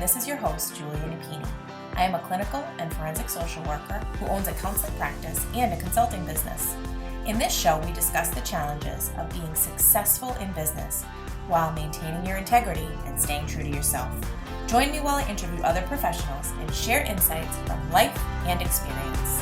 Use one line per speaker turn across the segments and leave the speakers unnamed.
this is your host, Julia Napini. I am a clinical and forensic social worker who owns a counseling practice and a consulting business. In this show, we discuss the challenges of being successful in business while maintaining your integrity and staying true to yourself. Join me while I interview other professionals and share insights from life and experience.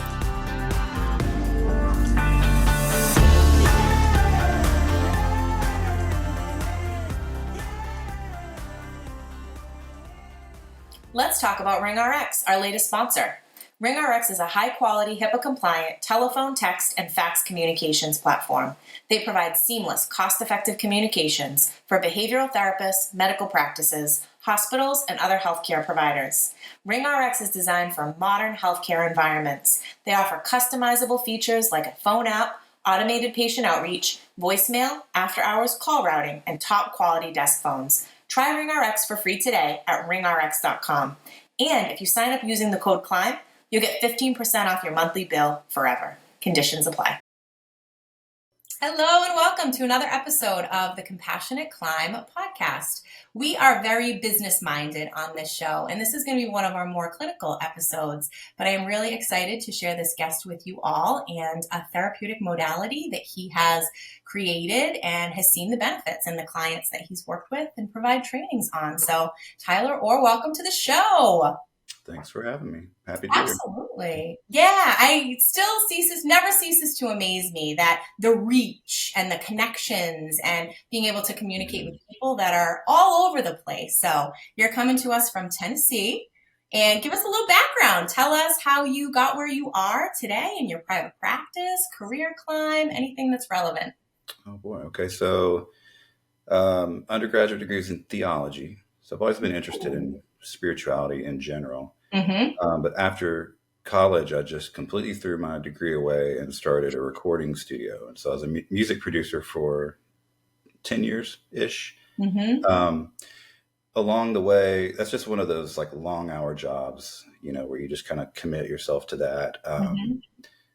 Let's talk about RingRx, our latest sponsor. RingRx is a high-quality, HIPAA-compliant telephone, text, and fax communications platform. They provide seamless, cost-effective communications for behavioral therapists, medical practices, hospitals, and other healthcare providers. RingRx is designed for modern healthcare environments. They offer customizable features like a phone app, automated patient outreach, voicemail, after-hours call routing, and top-quality desk phones. Try RingRx for free today at ringrx.com. And if you sign up using the code CLIMB, you'll get 15% off your monthly bill forever. Conditions apply. Hello and welcome to another episode of the Compassionate Climb podcast. We are very business-minded on this show, and this is going to be one of our more clinical episodes, but I am really excited to share this guest with you all and a therapeutic modality that he has created and has seen the benefits in the clients that he's worked with and provide trainings on. So, Tyler Orr, welcome to the show.
Thanks for having me. Happy to be here.
Absolutely. Yeah, I still never ceases to amaze me that the reach and the connections and being able to communicate with people that are all over the place. So you're coming to us from Tennessee, and give us a little background. Tell us how you got where you are today in your private practice, career climb, anything that's relevant.
Oh boy. Okay. So undergraduate degrees in theology. So I've always been interested in spirituality in general. But after college, I just completely threw my degree away and started a recording studio. And so I was a music producer for 10 years-ish. Along the way, that's just one of those like long hour jobs, where you just kind of commit yourself to that.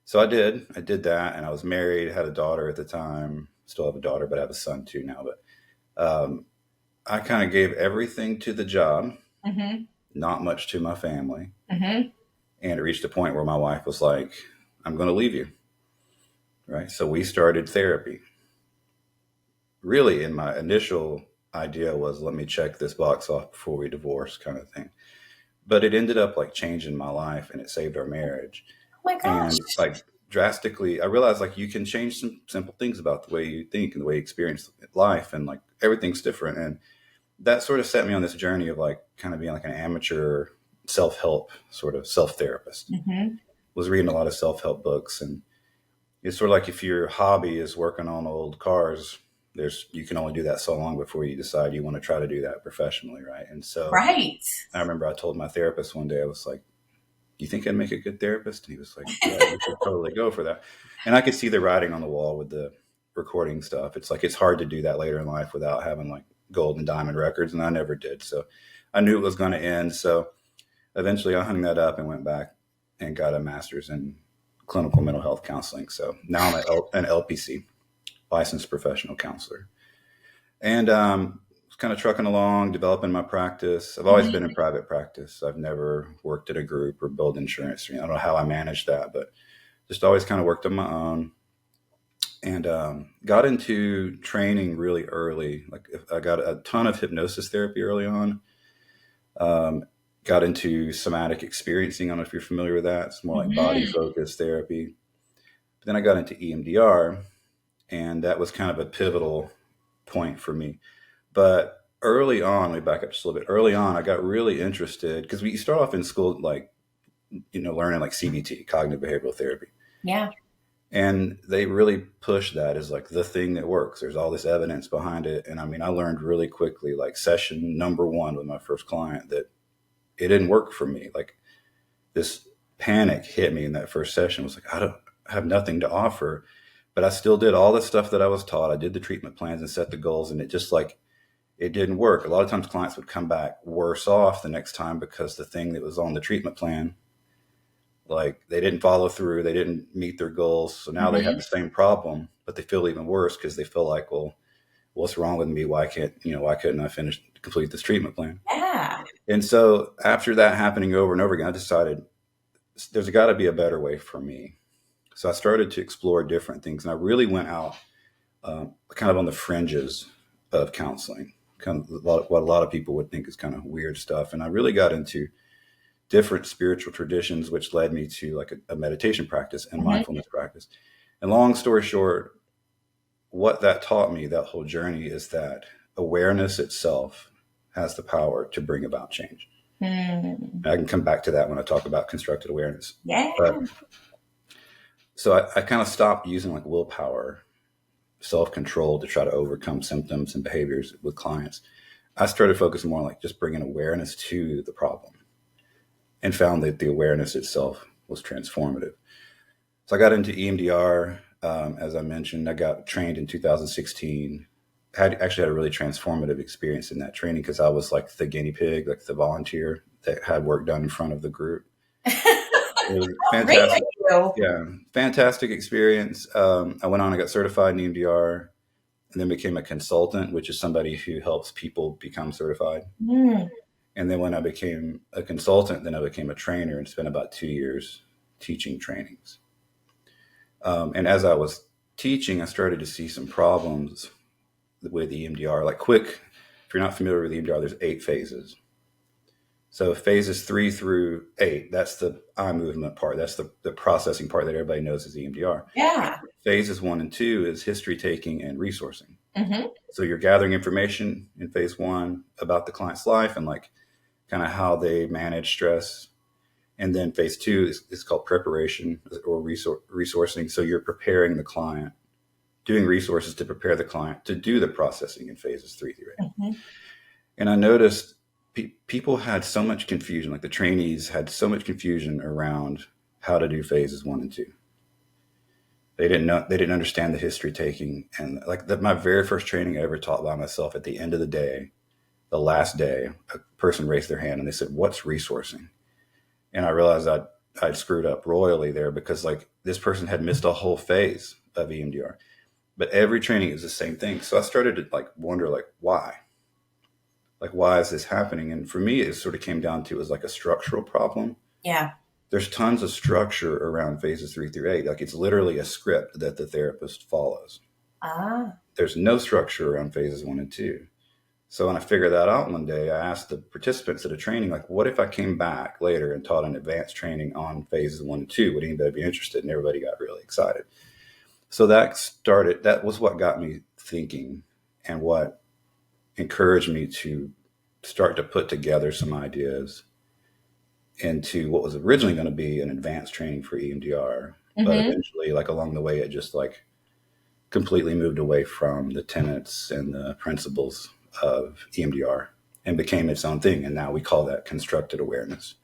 So I did that, and I was married, had a daughter at the time, still have a daughter, but I have a son too now. But I kind of gave everything to the job. Not much to my family. And it reached a point where my wife was like, I'm going to leave you. Right. So we started therapy. Really, in my initial idea was, let me check this box off before we divorce kind of thing. But it ended up like changing my life, and it saved our marriage.
Oh my gosh.
And like drastically, I realized like you can change some simple things about the way you think and the way you experience life, and like everything's different. And that sort of set me on this journey of like kind of being like an amateur self-help sort of self-therapist. Was reading a lot of self-help books, and it's sort of like if your hobby is working on old cars, you can only do that so long before you decide you want to try to do that professionally, right? And so I remember I told my therapist one day, I was like, "You think I'd make a good therapist?" And he was like, "Yeah, you should totally go for that." And I could see the writing on the wall with the recording stuff. It's like it's hard to do that later in life without having like gold and diamond records, and I never did. So I knew it was going to end. So eventually I hung that up and went back and got a master's in clinical mental health counseling. So now I'm an LPC, licensed professional counselor, and kind of trucking along, developing my practice. I've always been in private practice. I've never worked at a group or billed insurance. I don't know how I managed that, but just always kind of worked on my own. And got into training really early. Like I got a ton of hypnosis therapy early on. Got into somatic experiencing. I don't know if you're familiar with that. It's more like body focused therapy. But then I got into EMDR, and that was kind of a pivotal point for me. But early on, let me back up just a little bit. Early on, I got really interested because we start off in school, like, learning like CBT, cognitive behavioral therapy.
Yeah.
And they really push that as like the thing that works. There's all this evidence behind it. And I mean, I learned really quickly, like session number 1 with my first client, that it didn't work for me. Like this panic hit me in that first session. It was like, I have nothing to offer, but I still did all the stuff that I was taught. I did the treatment plans and set the goals, and it just like, it didn't work. A lot of times clients would come back worse off the next time because the thing that was on the treatment plan, like they didn't follow through, they didn't meet their goals. So now they have the same problem, but they feel even worse because they feel like, well, what's wrong with me? Why couldn't I complete this treatment plan?
Yeah.
And so after that happening over and over again, I decided there's got to be a better way for me. So I started to explore different things, and I really went out kind of on the fringes of counseling, kind of what a lot of people would think is kind of weird stuff. And I really got into different spiritual traditions, which led me to like a meditation practice and
Mhm.
mindfulness practice. And long story short, what that taught me, that whole journey, is that awareness itself has the power to bring about change.
Hmm.
I can come back to that when I talk about constructed awareness.
Yeah.
But so I kind of stopped using like willpower, self-control to try to overcome symptoms and behaviors with clients. I started focusing more on like just bringing awareness to the problem, and found that the awareness itself was transformative. So I got into EMDR. As I mentioned, I got trained in 2016. Actually had a really transformative experience in that training because I was like the guinea pig, like the volunteer that had work done in front of the group. It was
How great
fantastic.
are you?
Yeah, fantastic experience. I went on, I got certified in EMDR, and then became a consultant, which is somebody who helps people become certified.
Hmm.
And then when I became a consultant, then I became a trainer and spent about 2 years teaching trainings. And as I was teaching, I started to see some problems with EMDR. Like quick, if you're not familiar with EMDR, there's 8 phases. So phases 3 through 8, that's the eye movement part. That's the processing part that everybody knows is EMDR.
Yeah.
Phases 1 and 2 is history taking and resourcing.
Hmm.
So you're gathering information in phase 1 about the client's life and like kind of how they manage stress. And then phase 2 is called preparation or resourcing. So you're preparing the client, doing resources to prepare the client to do the processing in phases 3 through 8.
Hmm.
And I noticed people had so much confusion, like the trainees had so much confusion around how to do phases 1 and 2. They didn't understand the history taking. And like my very first training I ever taught by myself, at the end of the day, the last day, a person raised their hand and they said, "What's resourcing?" And I realized I'd screwed up royally there, because like this person had missed a whole phase of EMDR. But every training is the same thing. So I started to like wonder, like, why? Like, why is this happening? And for me, it sort of came down to, it was like a structural problem.
Yeah.
There's tons of structure around phases 3 through 8. Like it's literally a script that the therapist follows.
Ah.
There's no structure around phases 1 and 2. So when I figured that out one day, I asked the participants at a training, like, what if I came back later and taught an advanced training on phases 1 and 2? Would anybody be interested? And everybody got really excited. So that was what got me thinking, and what encouraged me to start to put together some ideas into what was originally going to be an advanced training for EMDR. But
Hmm.
eventually, like along the way, it just like completely moved away from the tenets and the principles of EMDR and became its own thing. And now we call that constructed awareness.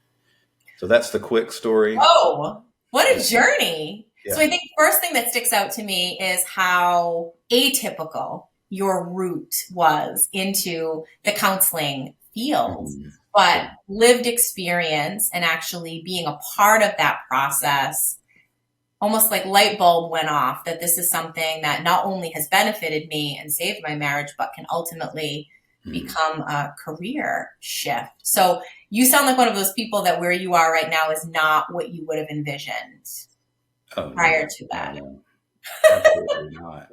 So that's the quick story.
Oh, what
Yeah.
a journey. So
Yeah.
I think first thing that sticks out to me is how atypical your route was into the counseling field,
Mhm.
but
Yeah.
lived experience and actually being a part of that process, almost like light bulb went off that this is something that not only has benefited me and saved my marriage, but can ultimately
Mhm.
become a career shift. So you sound like one of those people that where you are right now is not what you would have envisioned
Oh,
prior
no,
to
no,
that.
no, absolutely not.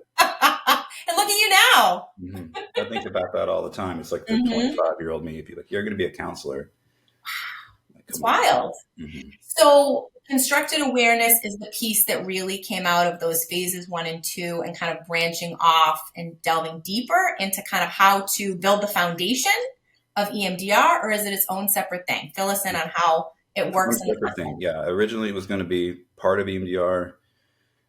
And look at you now.
Mhm. I think about that all the time. It's like the
Hmm.
25-year-old me. If you're like, you're going to be a counselor, like,
It's
come on.
wild.
Mhm.
So constructed awareness is the piece that really came out of those phases 1 and 2 and kind of branching off and delving deeper into kind of how to build the foundation of EMDR, or is it its own separate thing? Fill us in on how it
One
works in the
separate
front
thing.
end.
Yeah. Originally, it was going to be part of EMDR.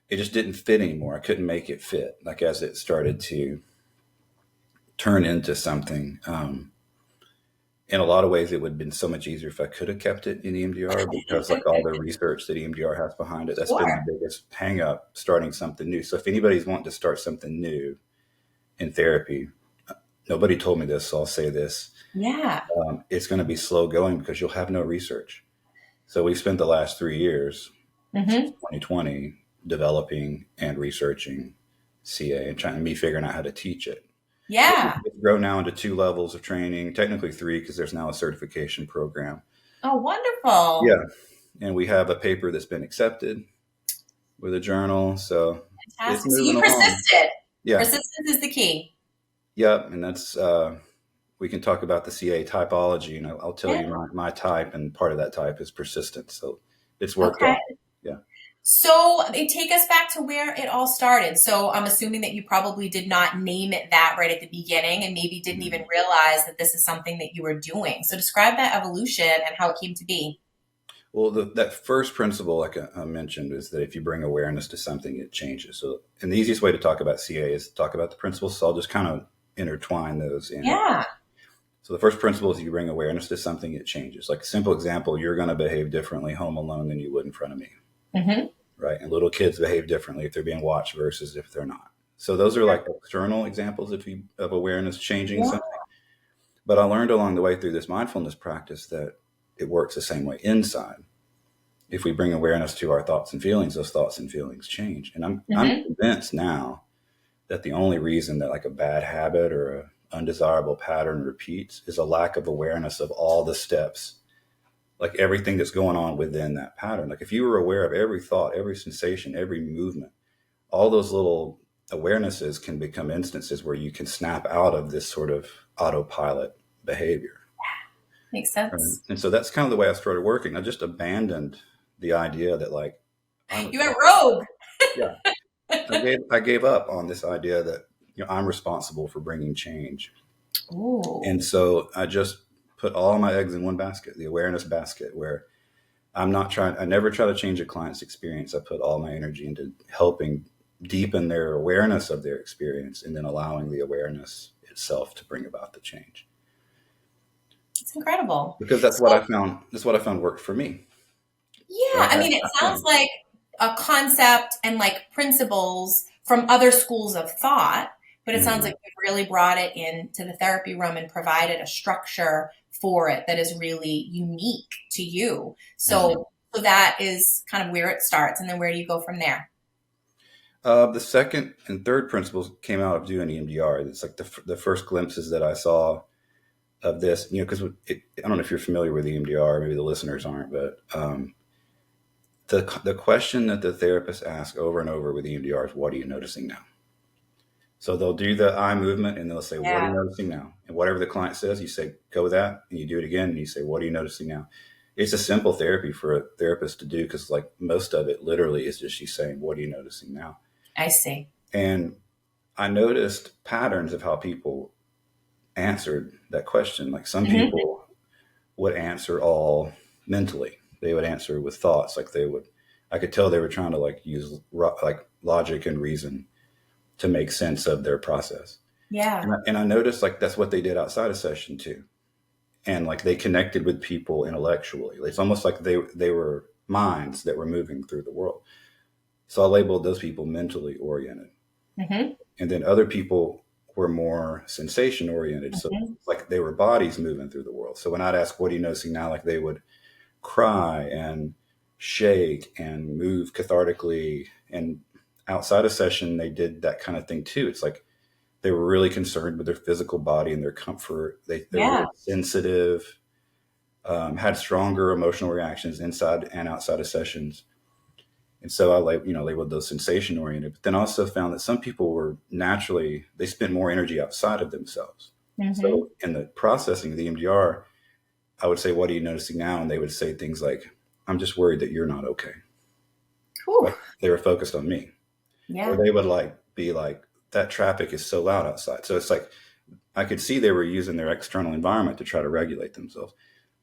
It just didn't fit anymore. I couldn't make it fit. Like as it started to turn into something, in a lot of ways, it would have been so much easier if I could have kept it in EMDR, because like all the research that EMDR has behind it, that's been
Sure.
the biggest hang up starting something new. So if anybody's wanting to start something new in therapy, nobody told me this, so I'll say this.
Yeah.
It's going to be slow going because you'll have no research. So we spent the last 3 years since
Hmm.
2020 developing and researching CA and trying me figuring out how to teach it.
Yeah.
grow now into 2 levels of training, technically 3 because there's now a certification program.
Oh, wonderful.
Yeah. And we have a paper that's been accepted with a journal. So it's
Fantastic. So
moving
you
along.
persisted.
Yeah.
Persistence is the key.
Yep. And that's, we can talk about the CA typology, and I'll tell
Yeah.
you my type, and part of that type is persistence. So it's worked
Okay.
out. Yeah.
So take us back to where it all started. So I'm assuming that you probably did not name it that right at the beginning and maybe didn't even realize that this is something that you were doing. So describe that evolution and how it came to be.
Well, that first principle, like I mentioned, is that if you bring awareness to something, it changes. So, and the easiest way to talk about CA is to talk about the principles. So I'll just kind of intertwine those in.
Yeah.
So the first principle is if you bring awareness to something, it changes. Like a simple example, you're going to behave differently home alone than you would in front of me.
Mm-hmm.
Right. And little kids behave differently if they're being watched versus if they're not. So those are like external examples of awareness changing something. But I learned along the way through this mindfulness practice that it works the same way inside. If we bring awareness to our thoughts and feelings, those thoughts and feelings change. And I'm convinced now that the only reason that like a bad habit or an undesirable pattern repeats is a lack of awareness of all the steps, like everything that's going on within that pattern. Like if you were aware of every thought, every sensation, every movement, all those little awarenesses can become instances where you can snap out of this sort of autopilot behavior.
Makes sense.
Right? And so that's kind of the way I started working. I just abandoned the idea that like
you went rogue.
Yeah, I gave up on this idea that I'm responsible for bringing change.
Ooh.
And so I just put all my eggs in one basket, the awareness basket, where I never try to change a client's experience. I put all my energy into helping deepen their awareness of their experience and then allowing the awareness itself to bring about the change.
It's incredible.
Because that's what I found worked for me.
Yeah, I mean, it sounds like a concept and like principles from other schools of thought, but it sounds like you've really brought it into the therapy room and provided a structure for it that is really unique to you. So that is kind of where it starts, and then where do you go from there?
The second and third principles came out of doing EMDR. It's like the first glimpses that I saw of this, because I don't know if you're familiar with EMDR, maybe the listeners aren't, but the question that the therapist asks over and over with EMDR is, what are you noticing now? So they'll do the eye movement and they'll say, what are you noticing now? And whatever the client says, you say, go with that. And you do it again. And you say, what are you noticing now? It's a simple therapy for a therapist to do, because like most of it literally is just she's saying, what are you noticing now?
I see.
And I noticed patterns of how people answered that question. Like some people would answer all mentally. They would answer with thoughts. Like I could tell they were trying to like use like logic and reason to make sense of their process.
Yeah.
And I noticed like that's what they did outside of session too. And like they connected with people intellectually. It's almost like they were minds that were moving through the world. So I labeled those people mentally oriented. And then other people were more sensation oriented. So like they were bodies moving through the world. So when I'd ask, what are you noticing now? Like they would cry and shake and move cathartically. And outside of session, they did that kind of thing too. It's like they were really concerned with their physical body and their comfort. They were sensitive, had stronger emotional reactions inside and outside of sessions. And so I labeled those sensation oriented, but then also found that some people were naturally, they spent more energy outside of themselves. So in the processing of the EMDR, I would say, what are you noticing now? And they would say things like, I'm just worried that you're not okay. Like they were focused on me. Or they would be like, that traffic is so loud outside. So it's like, I could see they were using their external environment to try to regulate themselves.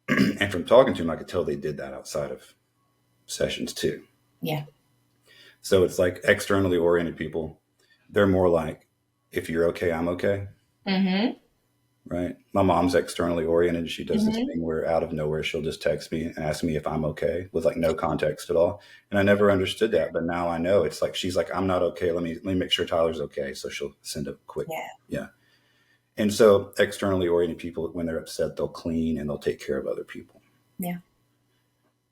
And from talking to them, I could tell they did that outside of sessions too.
Yeah.
So it's like externally oriented people. They're more like, if you're okay, I'm okay. Right. My mom's externally oriented. She does this thing where out of nowhere, she'll just text me and ask me if I'm okay with like no context at all. And I never understood that. But now I know it's like, she's like, I'm not okay. Let me make sure Tyler's okay. So she'll send a quick. Yeah. And so externally oriented people, when they're upset, they'll clean and they'll take care of other people.
Yeah.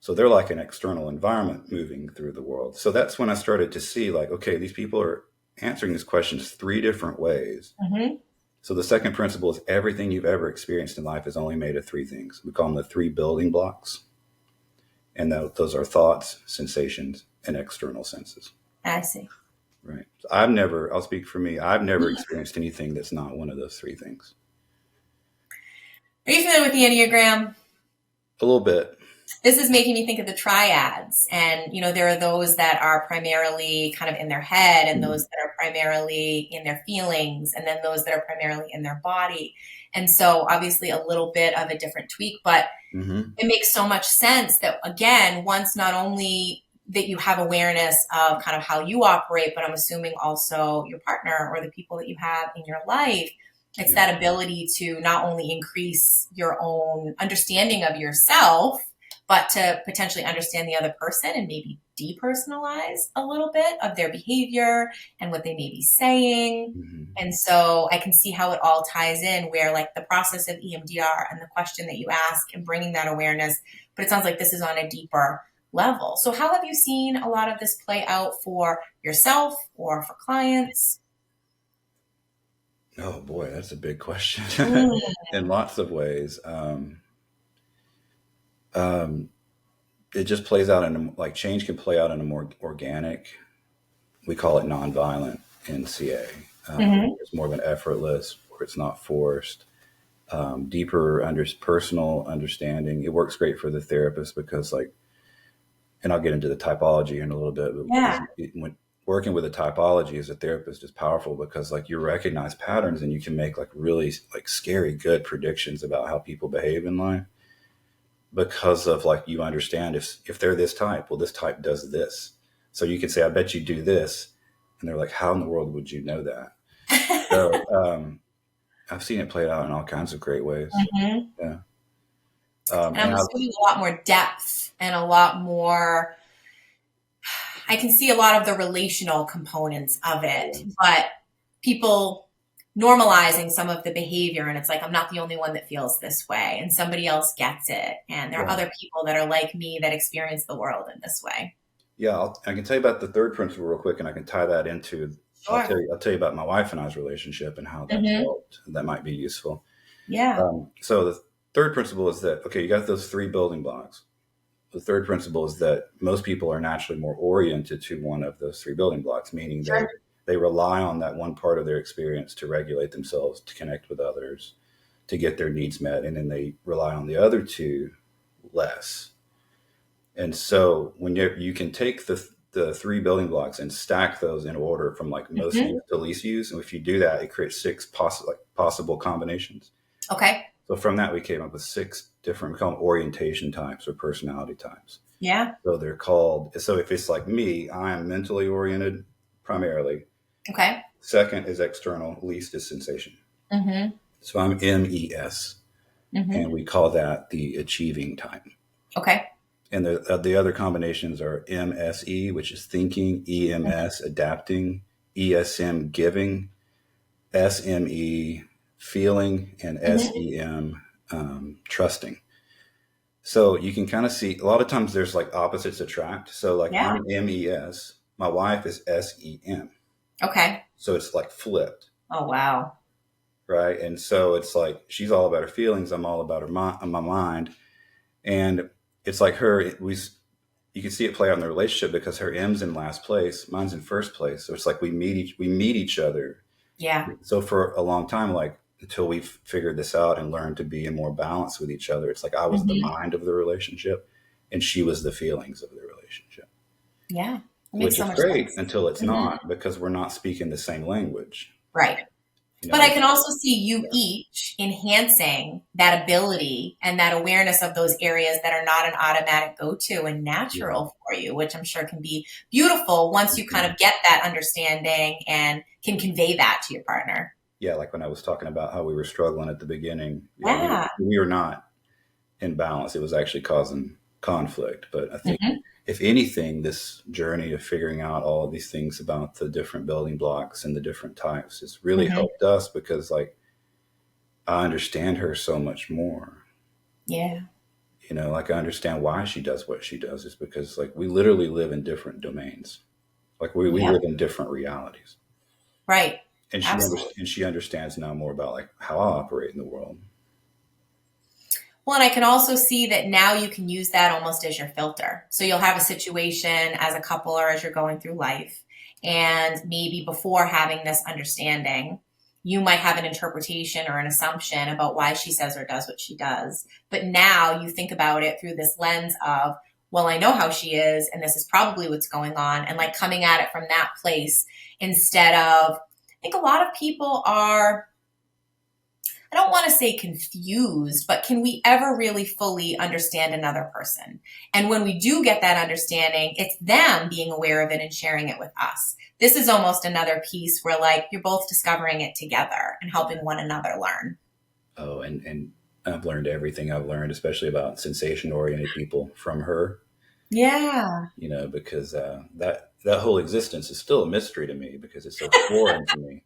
So they're like an external environment moving through the world. So that's when I started to see like, okay, these people are answering these questions 3 different ways. So the second principle is everything you've ever experienced in life is only made of three things. We call them the three building blocks. And those are thoughts, sensations, and external senses.
I see.
Right. So I'll speak for me, I've never experienced anything that's not one of those three things.
Are you familiar with the Enneagram?
A little bit.
This is making me think of the triads. And, there are those that are primarily kind of in their head, and those that are primarily in their feelings, and then those that are primarily in their body. And so obviously a little bit of a different tweak, but it makes so much sense that, again, once not only that you have awareness of kind of how you operate, but I'm assuming also your partner or the people that you have in your life, it's that ability to not only increase your own understanding of yourself, but to potentially understand the other person and maybe depersonalize a little bit of their behavior and what they may be saying. And so I can see how it all ties in, where like the process of EMDR and the question that you ask and bringing that awareness, but it sounds like this is on a deeper level. So how have you seen a lot of this play out for yourself or for clients?
Oh boy, that's a big question. In lots of ways. It just plays out like change can play out in a more organic, we call it nonviolent in CA. It's more of an effortless, where it's not forced, deeper personal understanding. It works great for the therapist because and I'll get into the typology in a little bit, but when working with a typology as a therapist is powerful because you recognize patterns and you can make really scary good predictions about how people behave in life. Because of you understand if they're this type, well, this type does this. So you can say, I bet you do this. And they're like, how in the world would you know that? So I've seen it play out in all kinds of great ways. Yeah.
And I'm assuming a lot more depth and a lot more, I can see a lot of the relational components of it, but people normalizing some of the behavior, and it's like, I'm not the only one that feels this way, and somebody else gets it, and there are other people that are like me that experience the world in this way.
Yeah, I can tell you about the third principle real quick, and I can tie that into, I'll tell you about my wife and I's relationship and how that's helped. That might be useful.
Yeah.
So the third principle is that, okay, you got those three building blocks. The third principle is that most people are naturally more oriented to one of those three building blocks, meaning that they rely on that one part of their experience to regulate themselves, to connect with others, to get their needs met. And then they rely on the other two less. And so when you can take the three building blocks and stack those in order from most used to least used. And if you do that, it creates six possible combinations.
Okay.
So from that, we came up with six different, we call them orientation types or personality types.
Yeah.
So they're called, so if it's like me, I am mentally oriented primarily.
Okay.
Second is external, least is sensation. So I'm MES, and we call that the achieving type.
Okay.
And the other combinations are MSE, which is thinking, EMS, adapting, ESM, giving, SME, feeling, and SEM, trusting. So you can kind of see, a lot of times there's opposites attract. So I'm MES, my wife is SEM.
Okay.
So it's flipped.
Oh, wow.
Right. And so it's she's all about her feelings. I'm all about my mind. And it's you can see it play out in the relationship because her M's in last place, mine's in first place. So it's we meet each other.
Yeah.
So for a long time, until we've figured this out and learned to be in more balance with each other, it's I was the mind of the relationship and she was the feelings of the relationship.
Yeah.
Which is great until it's not, because we're not speaking the same language.
Right. But I can also see you each enhancing that ability and that awareness of those areas that are not an automatic go-to and natural for you, which I'm sure can be beautiful once you kind of get that understanding and can convey that to your partner.
Yeah, like when I was talking about how we were struggling at the beginning, we were not in balance. It was actually causing conflict. But I think if anything, this journey of figuring out all of these things about the different building blocks and the different types has really helped us because I understand her so much more.
Yeah.
I understand why she does what she does is because we literally live in different domains. We live in different realities.
Right.
And
Absolutely.
she understands now more about like how I operate in the world.
Well, and I can also see that now you can use that almost as your filter. So you'll have a situation as a couple or as you're going through life, and maybe before having this understanding, you might have an interpretation or an assumption about why she says or does what she does. But now you think about it through this lens of, well, I know how she is, and this is probably what's going on, and like coming at it from that place instead of, I think a lot of people are, I don't want to say confused, but can we ever really fully understand another person? And when we do get that understanding, it's them being aware of it and sharing it with us. This is almost another piece where like you're both discovering it together and helping one another learn.
Oh, and I've learned everything I've learned, especially about sensation oriented people from her,
Yeah.
you know, because that whole existence is still a mystery to me because it's so foreign to me.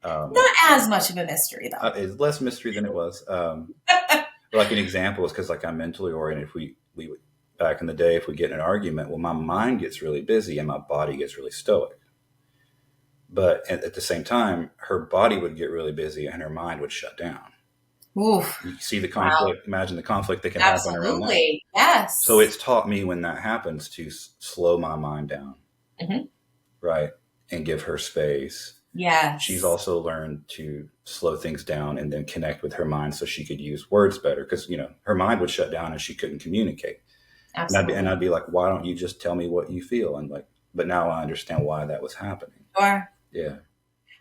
Not as much of a mystery though.
It's less mystery than it was. Like an example is because like I'm mentally oriented. If we would, back in the day, if we get in an argument, well, my mind gets really busy and my body gets really stoic. But at the same time, her body would get really busy and her mind would shut down.
Oof.
You see the
Wow.
conflict. Imagine the conflict that can happen around that.
Absolutely.
So
Yes.
it's taught me when that happens to slow my mind down,
Hmm.
right, and give her space. She's
Yes.
also learned to slow things down and then connect with her mind so she could use words better because you know her mind would shut down and she couldn't communicate. And
Absolutely.
I'd be like, why don't you just tell me what you feel? And like, but now I understand why that was happening.
Sure.
Yeah.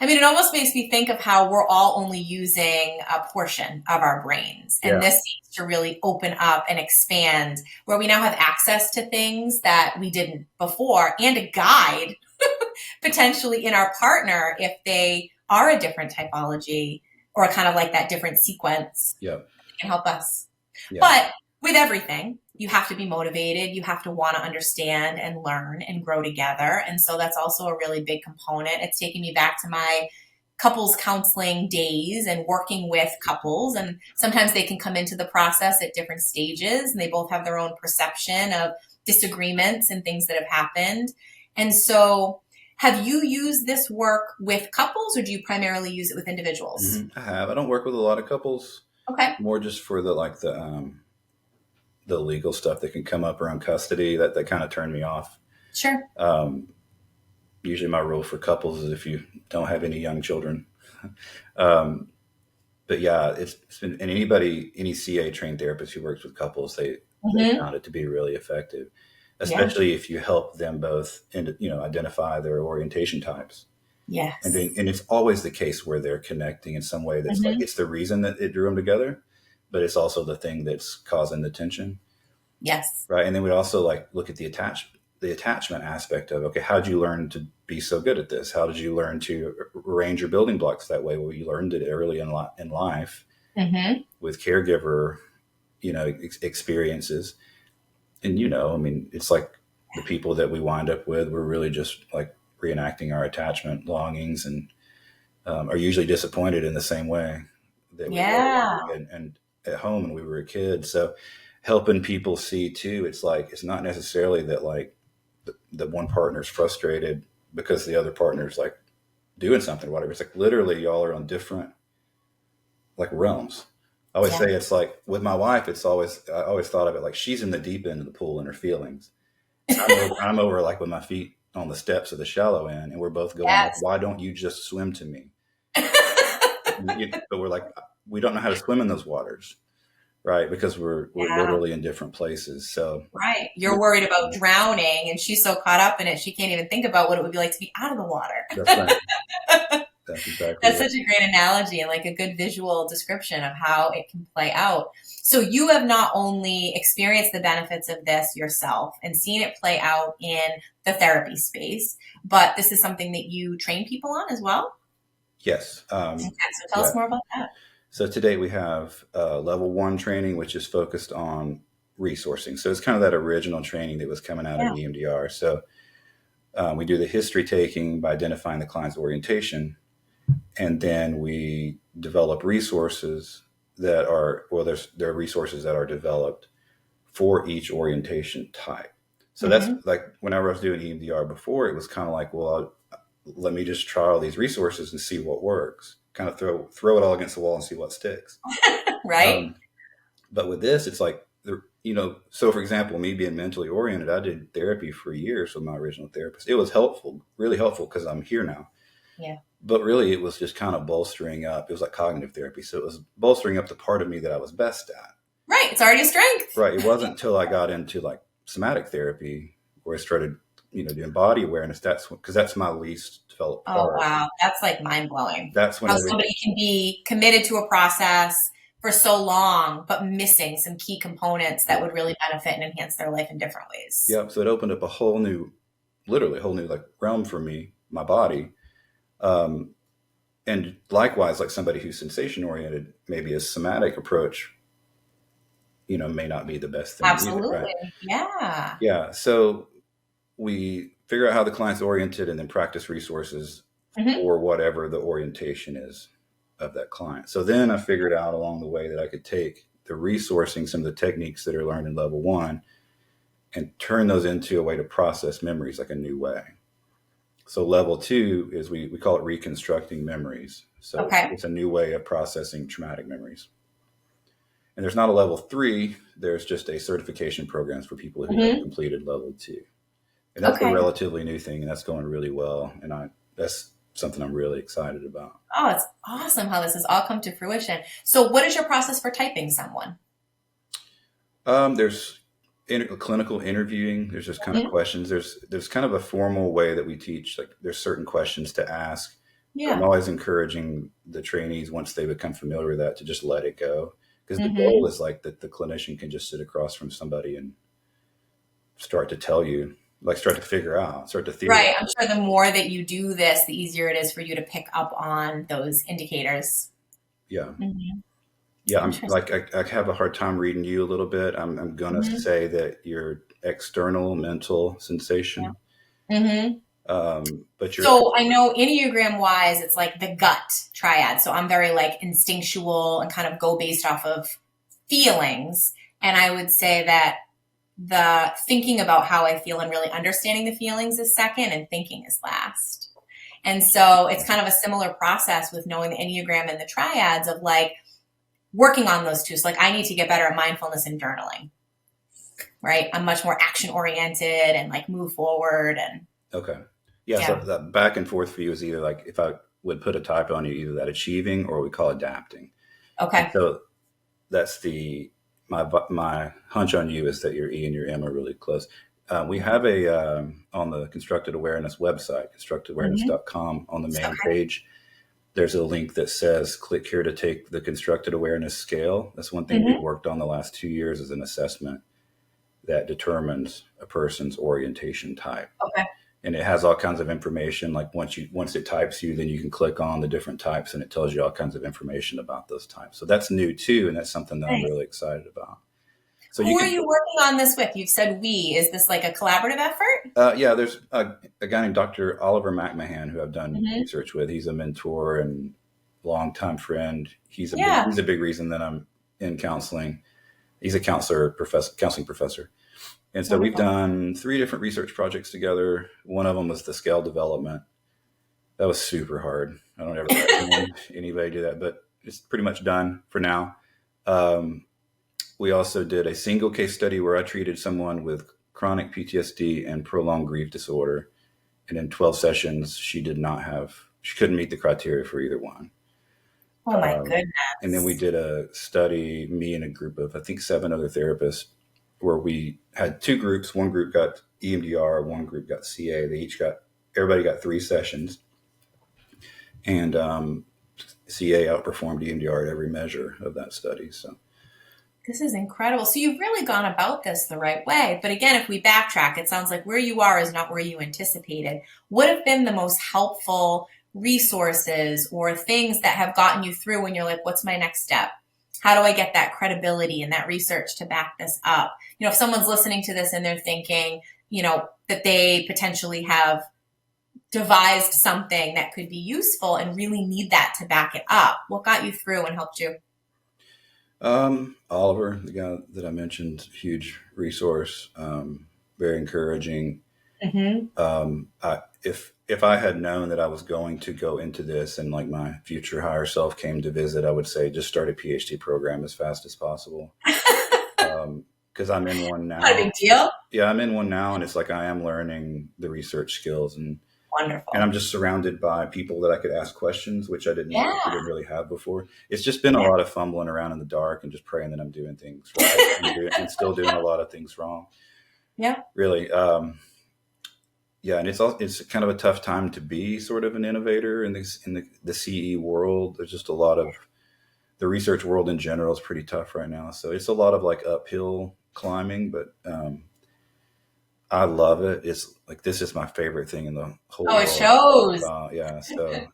I mean, it almost makes me think of how we're all only using a portion of our brains. And
Yeah.
this seems to really open up and expand where we now have access to things that we didn't before and a guide potentially in our partner if they are a different typology or kind of like that different sequence
Yeah.
that can help us.
Yeah.
But with everything, you have to be motivated. You have to want to understand and learn and grow together. And so that's also a really big component. It's taking me back to my couples counseling days and working with couples. And sometimes they can come into the process at different stages and they both have their own perception of disagreements and things that have happened. And so have you used this work with couples or do you primarily use it with individuals?
I have. I don't work with a lot of couples.
Okay.
More just for the legal stuff that can come up around custody that kind of turned me off.
Sure.
Usually my rule for couples is if you don't have any young children. um, but yeah, it's been, and any CA trained therapist who works with couples, they
Hmm.
found it to be really effective,
Yeah.
especially if you help them both, identify their orientation types.
Yes.
And it's always the case where they're connecting in some way that's like,
Hmm.
it's the reason that it drew them together, but it's also the thing that's causing the tension.
Yes.
Right. And then we'd also like look at the attachment aspect of, okay, how did you learn to be so good at this? How did you learn to arrange your building blocks that way? Well, you learned it early in life
Hmm.
with caregiver, experiences. And, I mean, it's like the people that we wind up with, we're really just like reenacting our attachment longings and are usually disappointed in the same way that we
Yeah.
were and at home when we were a kid. So helping people see too, it's like, it's not necessarily that like the one partner's frustrated because the other partner's like doing something or whatever. It's like literally y'all are on different like realms. I always
Yeah.
say it's like with my wife, I always thought of it like she's in the deep end of the pool in her feelings. I'm over like with my feet on the steps of the shallow end and we're both going like,
Yes.
why don't you just swim to me? But we're like, we don't know how to swim in those waters, right? Because we're
Yeah.
literally in different places. So
Right. You're worried about drowning, and she's so caught up in it, she can't even think about what it would be like to be out of the water.
that's right. That's exactly
That's
it.
such a great analogy and like a good visual description of how it can play out. So you have not only experienced the benefits of this yourself and seen it play out in the therapy space, but this is something that you train people on as well.
Yes.
Okay, so tell
Yeah.
us more about that.
So today we have level 1 training, which is focused on resourcing. So it's kind of that original training that was coming out of
Yeah.
EMDR. So we do the history taking by identifying the client's orientation, and then we develop resources that are, well, there are resources that are developed for each orientation type. So that's
Hmm.
like whenever I was doing EMDR before, it was kind of like, well, let me just try all these resources and see what works. Kind of throw it all against the wall and see what sticks.
Right?
But with this, it's like, so for example, me being mentally oriented, I did therapy for years with my original therapist. It was helpful, really helpful, because I'm here now.
Yeah.
But really, it was just kind of bolstering up. It was like cognitive therapy. So it was bolstering up the part of me that I was best at.
Right. It's already a strength.
Right. It wasn't until I got into like somatic therapy where I started, doing body awareness. Because that's my least developed
Oh,
part.
wow. That's like mind blowing.
That's when
How somebody can be committed to a process for so long, but missing some key components that would really benefit and enhance their life in different ways.
Yep. So it opened up literally a whole new like realm for me, my body. And likewise, like somebody who's sensation oriented, maybe a somatic approach, may not be the best thing
Absolutely.
either, right?
Yeah.
Yeah. So we figure out how the client's oriented and then practice resources for whatever the orientation is of that client. So then I figured out along the way that I could take the resourcing, some of the techniques that are learned in level 1, and turn those into a way to process memories like a new way. So level 2 is we call it reconstructing memories. So it's a new way of processing traumatic memories. And there's not a level 3. There's just a certification programs for people who have completed level 2. And that's a relatively new thing, and that's going really well. And that's something I'm really excited about.
Oh, it's awesome how this has all come to fruition. So what is your process for typing someone?
There's clinical interviewing. There's just kind of questions. There's kind of a formal way that we teach. Like there's certain questions to ask. Yeah. I'm always encouraging the trainees, once they become familiar with that, to just let it go. Because the goal is like that the clinician can just sit across from somebody and start to tell you, like start to figure out, start to theorize.
Right. I'm sure the more that you do this, the easier it is for you to pick up on those indicators.
Yeah. Yeah. I'm like, I have a hard time reading you a little bit. I'm going to say that your external mental sensation. But
so I know Enneagram wise, it's like the gut triad. So I'm very like instinctual and kind of go based off of feelings. And I would say that the thinking about how I feel and really understanding the feelings is second, and thinking is last. And so it's kind of a similar process with knowing the Enneagram and the triads of like working on those two. So like I need to get better at mindfulness and journaling, right? I'm much more action oriented and like move forward. And
yeah. So that back and forth for you is either like, if I would put a type on you, either that achieving or we call adapting.
Okay.
And so that's my hunch on you is that your E and your M are really close. We have on the Constructed Awareness website, constructedawareness.com, on the main page, there's a link that says click here to take the Constructed Awareness scale. That's one thing we've worked on the last 2 years, is an assessment that determines a person's orientation type.
Okay.
And it has all kinds of information. Like once it types you, then you can click on the different types and it tells you all kinds of information about those types. So that's new too. And that's something that I'm really excited about. So
who are you working on this with? You've said we. Is this like a collaborative effort?
Yeah, there's a guy named Dr. Oliver McMahon who I've done research with. He's a mentor and longtime friend. He's a big reason that I'm in counseling. He's a counseling professor. And so we've done 3 different research projects together. One of them was the scale development. That was super hard. I don't ever recommend anybody do that, but it's pretty much done for now. We also did a single case study where I treated someone with chronic PTSD and prolonged grief disorder. And in 12 sessions, she couldn't meet the criteria for either one.
Oh my goodness.
And then we did a study, me and a group of, I think, 7 other therapists, where we had 2 groups. One group got EMDR, one group got CA. Everybody got 3 sessions. And CA outperformed EMDR at every measure of that study. So
this is incredible. So you've really gone about this the right way. But again, if we backtrack, it sounds like where you are is not where you anticipated. What have been the most helpful resources or things that have gotten you through when you're like, what's my next step? How do I get that credibility and that research to back this up? If someone's listening to this and they're thinking, that they potentially have devised something that could be useful and really need that to back it up, what got you through and helped you?
Oliver, the guy that I mentioned, huge resource, very encouraging. If I had known that I was going to go into this and like my future higher self came to visit, I would say just start a PhD program as fast as possible. Because I'm in one now.
Not a big deal.
Yeah, I'm in one now, and it's like I am learning the research skills, and
Wonderful.
I'm just surrounded by people that I could ask questions, which I didn't really have before. It's just been a lot of fumbling around in the dark and just praying that I'm doing things right and still doing a lot of things wrong.
Yeah.
Really. Yeah, and it's kind of a tough time to be sort of an innovator in the CE world. There's just a lot of the research world in general is pretty tough right now. So it's a lot of like uphill climbing, but I love it. It's like this is my favorite thing in the whole world.
It shows.
Yeah, so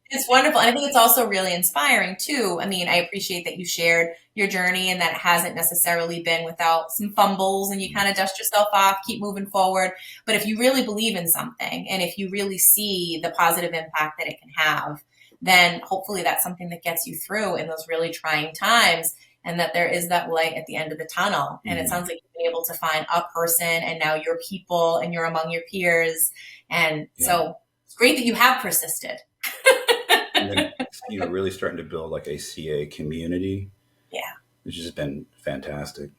it's wonderful. And I think it's also really inspiring too. I mean, I appreciate that you shared your journey and that it hasn't necessarily been without some fumbles and you kind of dust yourself off, keep moving forward. But if you really believe in something and if you really see the positive impact that it can have, then hopefully that's something that gets you through in those really trying times, and that there is that light at the end of the tunnel. And it sounds like you've been able to find a person and now you're people and you're among your peers. And so it's great that you have persisted.
And then, really starting to build like a CA community.
Yeah.
Which has been fantastic.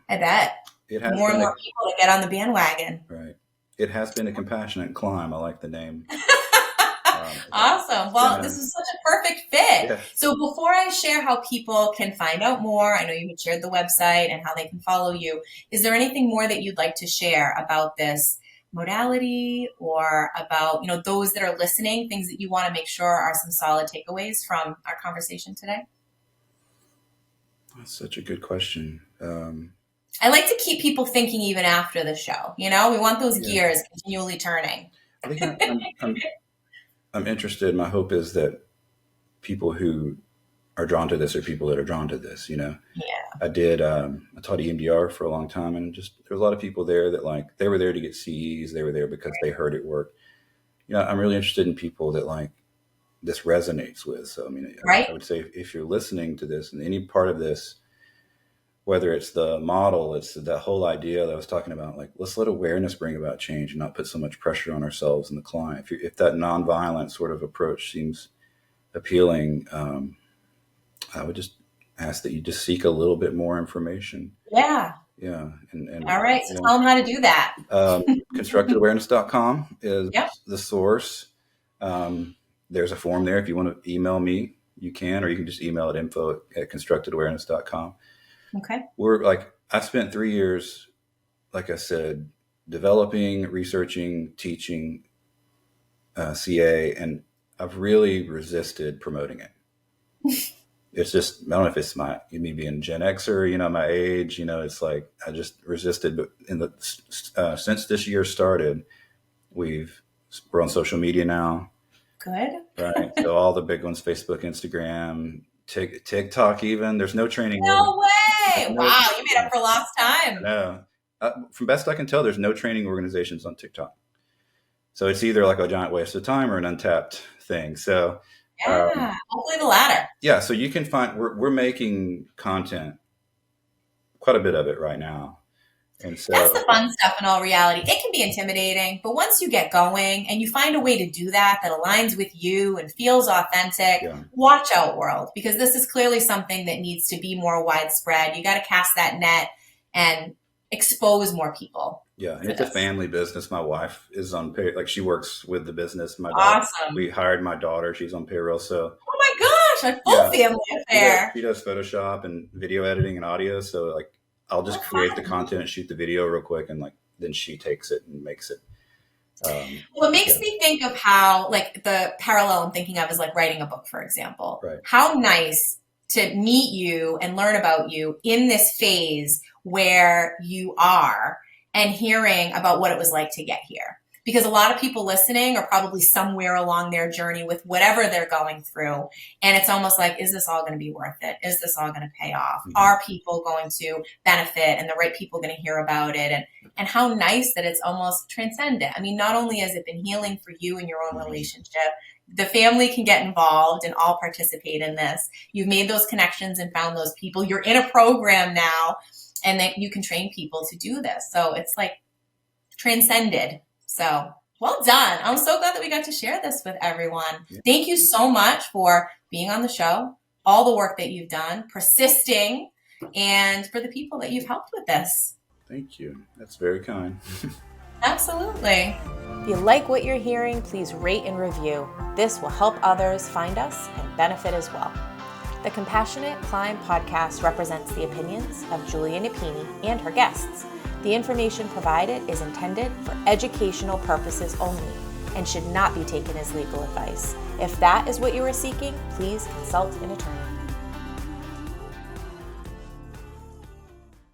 I bet.
It has
more and more people to get on the bandwagon.
Right. It has been a compassionate climb. I like the name.
Awesome. Well, this is such a perfect fit.
Yeah.
So before I share how people can find out more, I know you had shared the website and how they can follow you. Is there anything more that you'd like to share about this modality or about, those that are listening, things that you want to make sure are some solid takeaways from our conversation today?
That's such a good question.
I like to keep people thinking even after the show. We want those gears continually turning.
I think I'm interested. My hope is that people who are drawn to this are people that are drawn to this, Yeah. I taught EMDR for a long time, and just there was a lot of people there that they were there to get CEs. They were there because they heard it work. I'm really interested in people that this resonates with. So, I would say if you're listening to this and any part of this, whether it's the model, it's the whole idea that I was talking about, let's let awareness bring about change and not put so much pressure on ourselves and the client. If that nonviolent sort of approach seems appealing, I would just ask that you just seek a little bit more information.
Yeah.
Yeah. And
all right. So tell them how to do that.
ConstructedAwareness.com is the source. There's a form there. If you want to email me, you can, or you can just email at info@constructedawareness.com.
Okay.
I spent 3 years, like I said, developing, researching, teaching CA, and I've really resisted promoting it. It's just, I don't know if it's me being Gen Xer, my age, it's like, I just resisted. But since this year started, we're on social media now.
Good.
Right. So all the big ones, Facebook, Instagram, TikTok even. There's no training.
No way. Wow. You made up for lost time.
No. From best I can tell, there's no training organizations on TikTok. So it's either like a giant waste of time or an untapped thing. So
hopefully the latter.
Yeah. So you can find, we're making content, quite a bit of it right now. And so
that's the fun stuff in all reality. It can be intimidating, but once you get going and you find a way to do that aligns with you and feels authentic, watch out, world, because this is clearly something that needs to be more widespread. You got to cast that net and expose more people.
Yeah. And it's a family business. My wife is on payroll. She works with the business.
Awesome.
We hired my daughter. She's on payroll. So,
oh my gosh, a full family affair.
She does Photoshop and video editing and audio. So I'll just create the content and shoot the video real quick, and then she takes it and makes it.
Well, it makes me think of how the parallel I'm thinking of is writing a book, for example.
Right.
How nice to meet you and learn about you in this phase where you are and hearing about what it was like to get here. Because a lot of people listening are probably somewhere along their journey with whatever they're going through. And it's almost like, is this all going to be worth it? Is this all going to pay off? Mm-hmm. Are people going to benefit and the right people going to hear about it? And how nice that it's almost transcendent. I mean, not only has it been healing for you and your own relationship, the family can get involved and all participate in this. You've made those connections and found those people. You're in a program now and that you can train people to do this. So it's transcended. So well done. I'm so glad that we got to share this with everyone.
Yeah.
Thank you so much for being on the show, all the work that you've done, persisting, and for the people that you've helped with this.
Thank you. That's very kind.
Absolutely. If you like what you're hearing, please rate and review. This will help others find us and benefit as well. The Compassionate Climb podcast represents the opinions of Julia Napini and her guests. The information provided is intended for educational purposes only and should not be taken as legal advice. If that is what you are seeking, please consult an attorney.